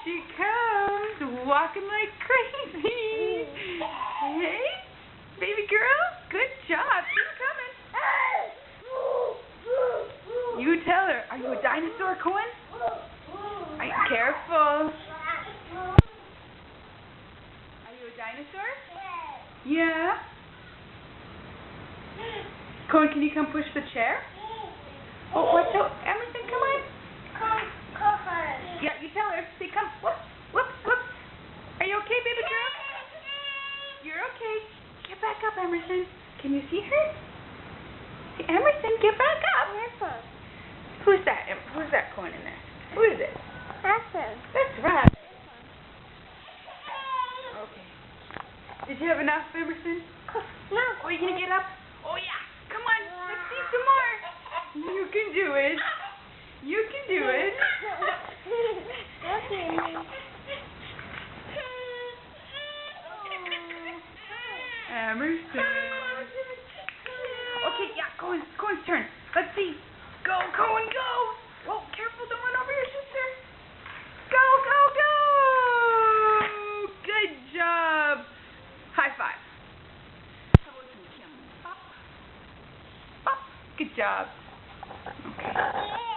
she comes, walking like crazy. Hey, baby girl, good job. She's coming. You tell her, are you a dinosaur, Cohen? Careful. Are you a dinosaur? Yeah. Cohen, can you come push the chair? Oh, watch out. Emerson, come on. Yeah, you tell her. Say, come. Whoop, whoop, whoop. Are you okay, baby girl? You're okay. Get back up, Emerson. Can you see her? Hey, Emerson, get back up. Who's that? Who's that Cohen in there? Who is it? That's right. Okay. Did you have enough, Emerson? No. Oh, you gonna get up? Oh yeah. Come on. Let's see some more. You can do it. You can do it. Emerson. Okay, yeah, Cohen's turn. Let's see. Go, Cohen, go. Whoa, careful, don't run over your sister. Go, go, go. Good job. High five. Pop. Pop. Good job. Okay.